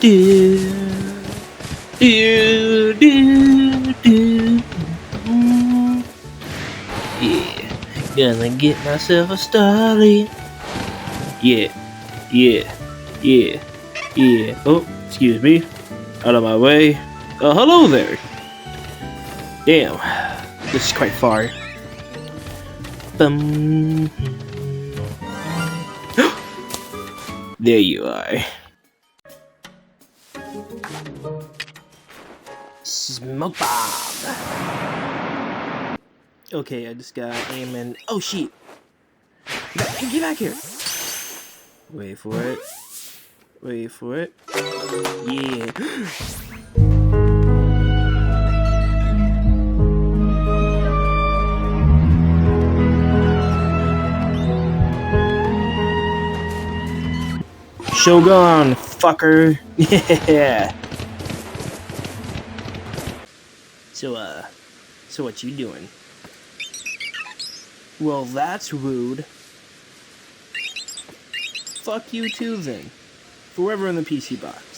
do, do, do. Yeah, gonna get myself a starly. Yeah, yeah, yeah, yeah. Oh, excuse me. Out of my way. Hello there. Damn, this is quite far. Bum. There you are. Smoke bomb. Okay, I just got aim and oh shit! Get back here! Wait for it. Wait for it. Yeah. Shogun, fucker. Yeah. So what you doing? Well, that's rude. Fuck you too then. Forever in the PC box.